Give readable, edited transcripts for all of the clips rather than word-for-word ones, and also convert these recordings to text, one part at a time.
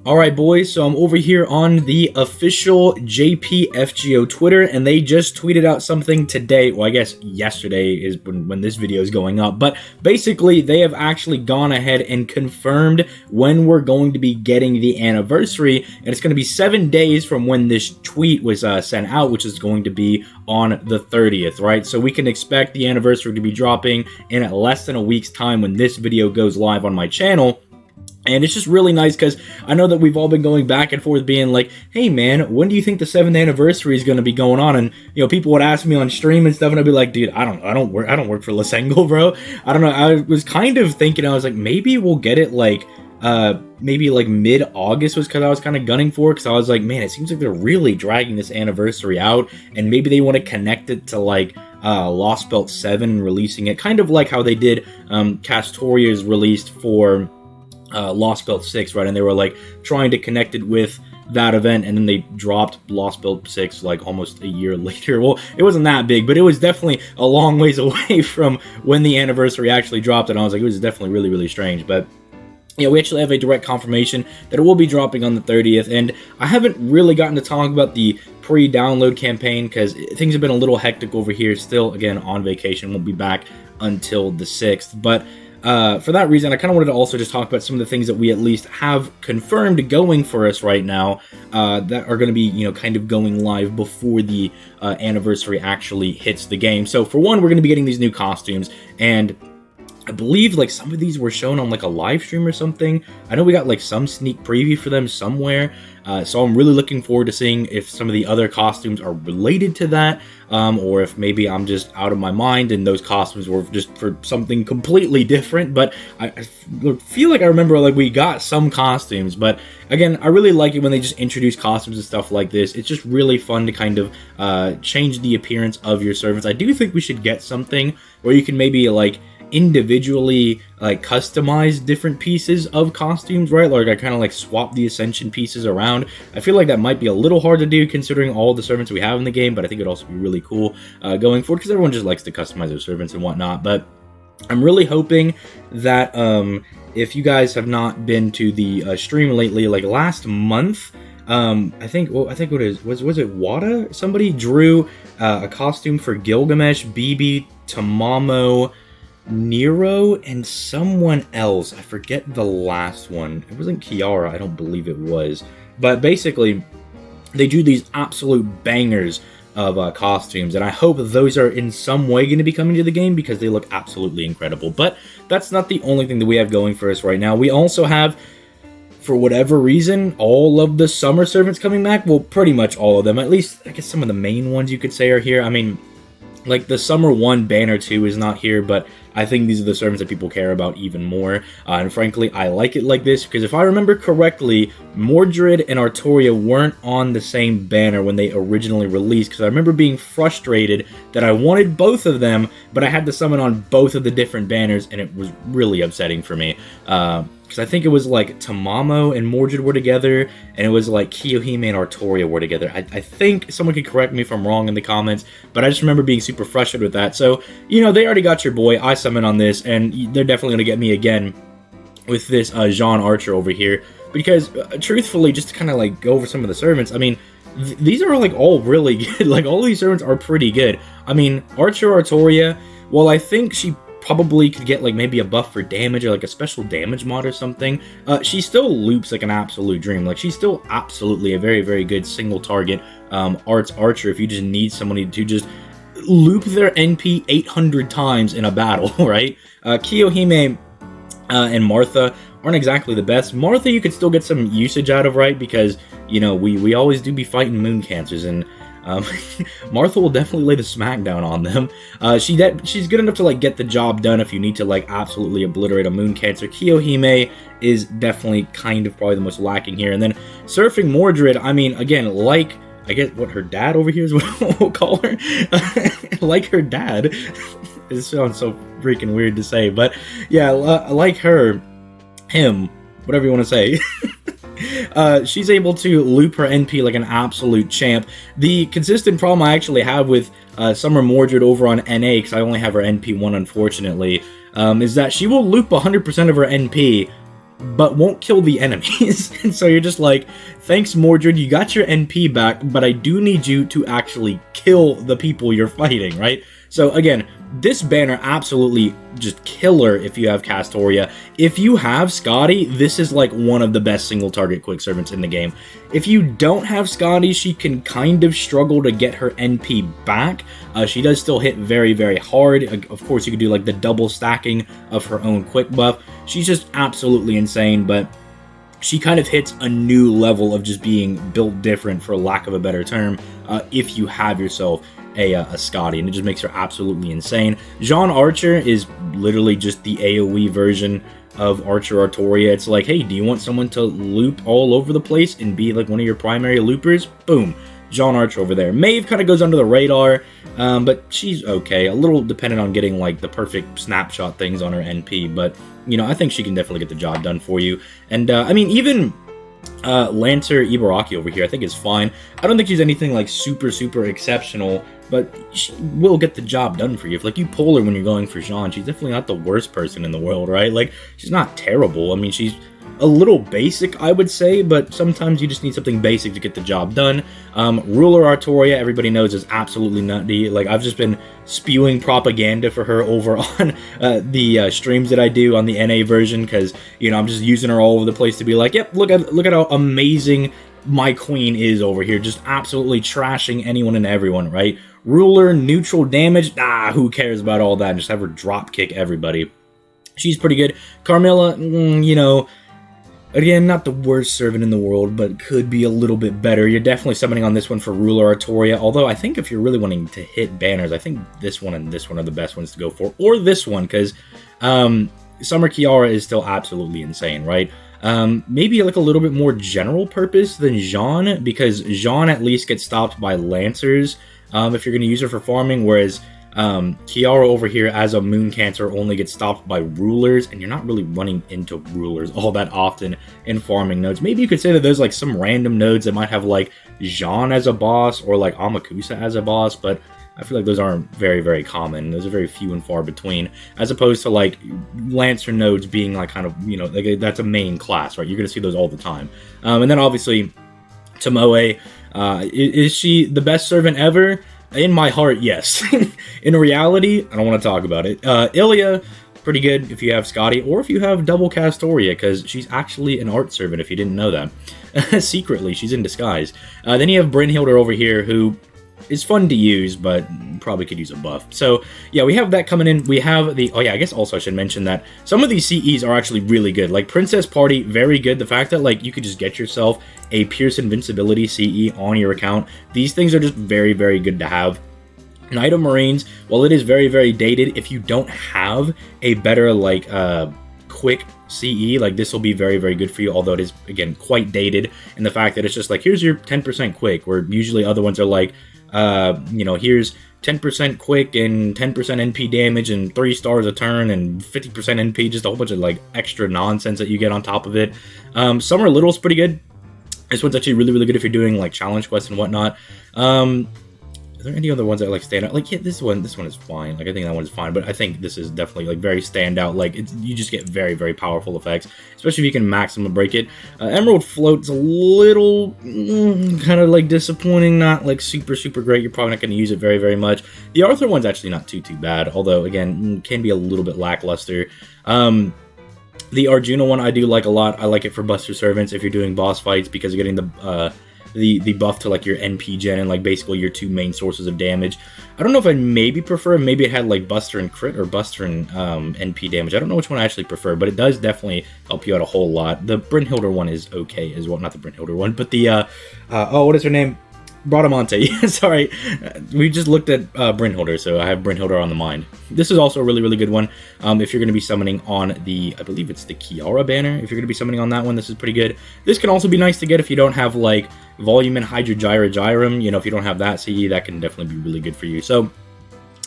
Alright boys, so I'm over here on the official JPFGO Twitter, and they just tweeted out something today, well I guess yesterday is when this video is going up, but basically they have actually gone ahead and confirmed when we're going to be getting the anniversary, and it's going to be 7 days from when this tweet was sent out, which is going to be on the 30th, right? So we can expect the anniversary to be dropping in less than a week's time when this video goes live on my channel. And it's just really nice because I know that we've all been going back and forth being like, hey man, when do you think the 7th anniversary is going to be going on? And, you know, people would ask me on stream and stuff, and I'd be like, dude, I don't work for Lisengo, bro. I don't know. I was kind of thinking, I was like, maybe we'll get it like, maybe like mid-August was because I was kind of gunning for it, because I was like, man, it seems like they're really dragging this anniversary out, and maybe they want to connect it to like Lost Belt 7 and releasing it, kind of like how they did Castoria's released for Lost Belt 6, right? And they were like trying to connect it with that event, and then they dropped Lost Belt 6 like almost a year later. Well, it wasn't that big, but it was definitely a long ways away from when the anniversary actually dropped, and I was like, it was definitely really, really strange. But yeah, we actually have a direct confirmation that it will be dropping on the 30th, and I haven't really gotten to talk about the pre-download campaign because things have been a little hectic over here. Still, again, on vacation, won't be back until the 6th, but for that reason, I kind of wanted to also just talk about some of the things that we at least have confirmed going for us right now that are going to be, you know, kind of going live before the anniversary actually hits the game. So for one, we're going to be getting these new costumes, and I believe like some of these were shown on like a live stream or something. I know we got like some sneak preview for them somewhere. So I'm really looking forward to seeing if some of the other costumes are related to that, or if maybe I'm just out of my mind and those costumes were just for something completely different. But I feel like I remember like we got some costumes, but again, I really like it when they just introduce costumes and stuff like this. It's just really fun to kind of change the appearance of your servants. I do think we should get something where you can maybe like individually like customize different pieces of costumes, right? Like I kind of like swap the Ascension pieces around. I feel like that might be a little hard to do considering all the servants we have in the game, but I think it'd also be really cool going forward because everyone just likes to customize their servants and whatnot. But I'm really hoping that if you guys have not been to the stream lately, like last month, I think what was it Wada? Somebody drew a costume for Gilgamesh, Bibi, Tamamo, Nero, and someone else. I forget the last one. It wasn't Kiara, I don't believe it was. But basically, they do these absolute bangers of costumes, and I hope those are in some way going to be coming to the game because they look absolutely incredible. But that's not the only thing that we have going for us right now. We also have, for whatever reason, all of the summer servants coming back. Well, pretty much all of them. At least, I guess some of the main ones you could say are here. I mean, like the Summer 1 Banner 2 is not here, but I think these are the servants that people care about even more. And frankly, I like it like this because if I remember correctly, Mordred and Artoria weren't on the same banner when they originally released, because I remember being frustrated that I wanted both of them, but I had to summon on both of the different banners, and it was really upsetting for me. Because I think it was like Tamamo and Mordred were together, and it was like Kiyohime and Artoria were together. I think someone could correct me if I'm wrong in the comments, but I just remember being super frustrated with that. So, you know, they already got your boy. I summon on this, and they're definitely going to get me again with this Jean Archer over here. Because, truthfully, just to kind of like go over some of the servants, I mean, these are like all really good. Like, all these servants are pretty good. I mean, Archer Artoria, well, I think she probably could get like maybe a buff for damage or like a special damage mod or something. She still loops like an absolute dream. Like, she's still absolutely a very, very good single target archer if you just need somebody to just loop their NP 800 times in a battle, right? Kiyohime and Martha aren't exactly the best. Martha you could still get some usage out of, right? Because, you know, we always do be fighting moon cancers, and Martha will definitely lay the smackdown on them. She's good enough to like get the job done if you need to like absolutely obliterate a moon cancer. Kiyohime is definitely kind of probably the most lacking here. And then Surfing Mordred, I mean, again, like, I guess what her dad over here is what we'll call her. Like her dad. It sounds so freaking weird to say, but yeah, like her, him, whatever you want to say. She's able to loop her NP like an absolute champ. The consistent problem I actually have with Summer Mordred over on NA, because I only have her NP1 unfortunately, is that she will loop 100% of her NP but won't kill the enemies. And so you're just like, thanks Mordred, you got your NP back, but I do need you to actually kill the people you're fighting, right? So again, this banner absolutely just killer if you have Castoria. If you have Scotty, this is like one of the best single target quick servants in the game. If you don't have Scotty, she can kind of struggle to get her NP back. She does still hit very, very hard. Of course, you could do like the double stacking of her own quick buff. She's just absolutely insane, but she kind of hits a new level of just being built different, for lack of a better term, if you have yourself a Scotty, and it just makes her absolutely insane. Jean Archer is literally just the AoE version of Archer Artoria. It's like, hey, do you want someone to loop all over the place and be like one of your primary loopers? Boom, Jean Archer over there. Maeve kind of goes under the radar, but she's okay. A little dependent on getting like the perfect snapshot things on her NP, but you know, I think she can definitely get the job done for you. And I mean, even Lancer Ibaraki over here, I think is fine. I don't think she's anything like super exceptional, but she will get the job done for you. If like you pull her when you're going for Jean, she's definitely not the worst person in the world, right? Like, she's not terrible. I mean, she's a little basic, I would say, but sometimes you just need something basic to get the job done. Ruler Artoria, everybody knows, is absolutely nutty. Like, I've just been spewing propaganda for her over on the streams that I do on the NA version, because, you know, I'm just using her all over the place to be like, yep, look at how amazing my queen is over here, just absolutely trashing anyone and everyone, right? Ruler, neutral damage, who cares about all that? Just have her drop kick everybody. She's pretty good. Carmilla, you know, again, not the worst servant in the world, but could be a little bit better. You're definitely summoning on this one for Ruler Artoria, although I think if you're really wanting to hit banners, I think this one and this one are the best ones to go for, or this one, because Summer Kiara is still absolutely insane, right? Maybe like a little bit more general purpose than Jean, because Jean at least gets stopped by Lancers if you're going to use her for farming, whereas Kiara over here as a Moon Cancer only gets stopped by Rulers, and you're not really running into Rulers all that often in farming nodes. Maybe you could say that there's like some random nodes that might have like Jean as a boss or like Amakusa as a boss, but I feel like those aren't very common. Those are very few and far between, as opposed to like Lancer nodes being like kind of, you know, like that's a main class, right? You're going to see those all the time. And then obviously Tomoe, is she the best servant ever? In my heart, yes. In reality, I don't want to talk about it. Ilya, pretty good if you have Scotty, or if you have double Castoria, because she's actually an art servant if you didn't know that. Secretly, she's in disguise. Then you have Brynhildr over here, who is fun to use, but probably could use a buff. So yeah, we have that coming in. We have the, oh yeah, I guess also I should mention that some of these CEs are actually really good. Like Princess Party, very good. The fact that like you could just get yourself a Pierce Invincibility CE on your account, these things are just very good to have. Knight of Marines, while it is very dated, if you don't have a better like quick CE, like this will be very good for you, although it is again quite dated in the fact that it's just like, here's your 10% quick, where usually other ones are like, you know, here's 10% quick and 10% NP damage and 3 stars a turn and 50% NP, just a whole bunch of like extra nonsense that you get on top of it. Summer Little's pretty good. This one's actually really good if you're doing like challenge quests and whatnot. Are there any other ones that like stand out? Like, yeah, this one is fine. Like, I think that one is fine, but I think this is definitely like very standout. Like, you just get very powerful effects, especially if you can maximum break it. Emerald Float's a little kind of like disappointing, not like super great. You're probably not going to use it very much. The Arthur one's actually not too bad, although again can be a little bit lackluster. The Arjuna one I do like a lot. I like it for Buster Servants if you're doing boss fights, because you're getting the buff to like your NP gen and like basically your 2 main sources of damage. I don't know if I maybe prefer, maybe it had like Buster and crit or Buster and NP damage. I don't know which one I actually prefer, but it does definitely help you out a whole lot. The Brynhildr one is okay as well, not the Brynhildr one, but the what is her name? Bradamante. Sorry, we just looked at Brynhildr, so I have Brynhildr on the mind. This is also a really good one. If you're going to be summoning on the, I believe it's the Kiara banner, if you're going to be summoning on that one, this is pretty good. This can also be nice to get if you don't have like Volume and Hydrogyra Gyrum. You know, if you don't have that CE, that can definitely be really good for you. So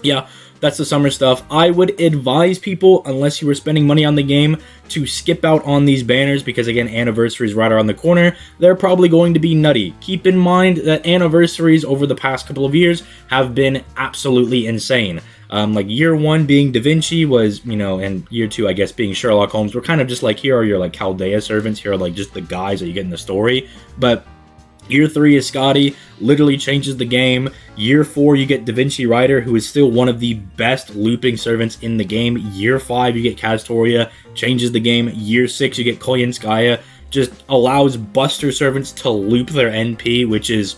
yeah, that's the summer stuff. I would advise people, unless you were spending money on the game, to skip out on these banners, because again, anniversaries right around the corner. They're probably going to be nutty. Keep in mind that anniversaries over the past couple of years have been absolutely insane. Like year 1 being Da Vinci was, you know, and year 2, I guess, being Sherlock Holmes. We're kind of just like, here are your like Chaldea servants. Here are like just the guys that you get in the story. But year 3 is Scotty, literally changes the game. Year 4, you get Da Vinci Rider, who is still one of the best looping servants in the game. Year 5, you get Kastoria, changes the game. Year 6, you get Koyanskaya, just allows Buster servants to loop their NP, which is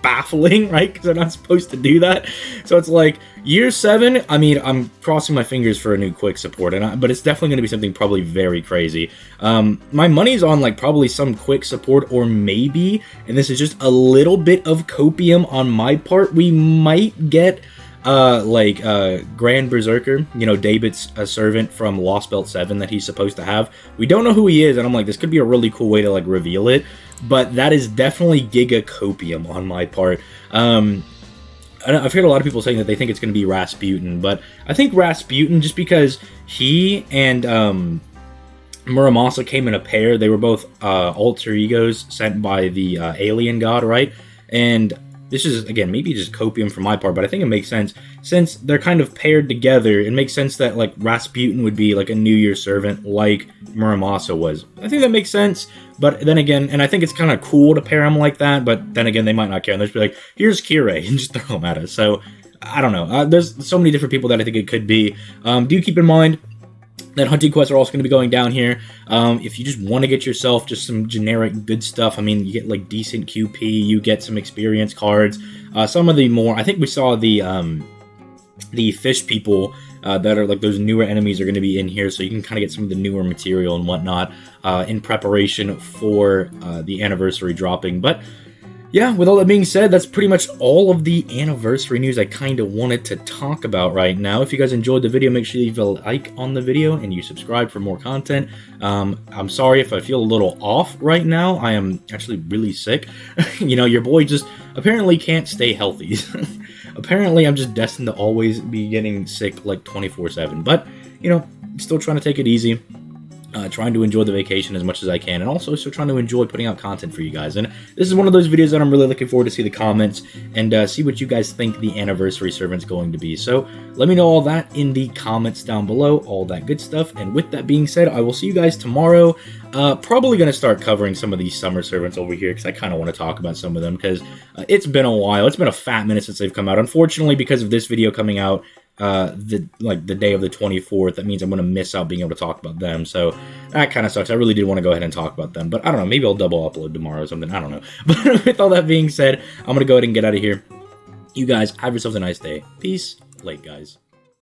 baffling, right? Because they're not supposed to do that. So it's like year 7. I mean, I'm crossing my fingers for a new quick support, but it's definitely going to be something probably very crazy. My money's on like probably some quick support, or maybe, and this is just a little bit of copium on my part, we might get Grand Berserker, you know, David's a servant from Lost Belt 7 that he's supposed to have. We don't know who he is, and I'm like, this could be a really cool way to like reveal it, but that is definitely giga copium on my part. I've heard a lot of people saying that they think it's going to be Rasputin, but I think Rasputin, just because he and Muramasa came in a pair. They were both alter egos sent by the alien god, right? And this is, again, maybe just copium from my part, but I think it makes sense. Since they're kind of paired together, it makes sense that, like, Rasputin would be, like, a New Year servant like Muramasa was. I think that makes sense, but then again, and I think it's kind of cool to pair them like that, but then again, they might not care, and they'll just be like, here's Kirei, and just throw them at us. So, I don't know. There's so many different people that I think it could be. Do keep in mind that hunting quests are also going to be going down here. If you just want to get yourself just some generic good stuff, I mean, you get like decent QP, you get some experience cards. Some of the more, I think we saw the fish people that are like those newer enemies are going to be in here, so you can kind of get some of the newer material and whatnot in preparation for the anniversary dropping. But yeah, with all that being said, that's pretty much all of the anniversary news I kind of wanted to talk about right now. If you guys enjoyed the video, make sure you leave a like on the video and you subscribe for more content. I'm sorry if I feel a little off right now. I am actually really sick. You know, your boy just apparently can't stay healthy. Apparently, I'm just destined to always be getting sick like 24/7. But, you know, still trying to take it easy. Trying to enjoy the vacation as much as I can, and also still trying to enjoy putting out content for you guys. And this is one of those videos that I'm really looking forward to see the comments and see what you guys think the anniversary servant's going to be. So let me know all that in the comments down below, all that good stuff. And with that being said, I will see you guys tomorrow. Probably going to start covering some of these summer servants over here, because I kind of want to talk about some of them, because it's been a while. It's been a fat minute since they've come out. Unfortunately, because of this video coming out the day of the 24th, that means I'm going to miss out being able to talk about them, so that kind of sucks. I really did want to go ahead and talk about them, but I don't know, maybe I'll double upload tomorrow or something, I don't know. But with all that being said, I'm going to go ahead and get out of here. You guys have yourselves a nice day. Peace. Late, guys.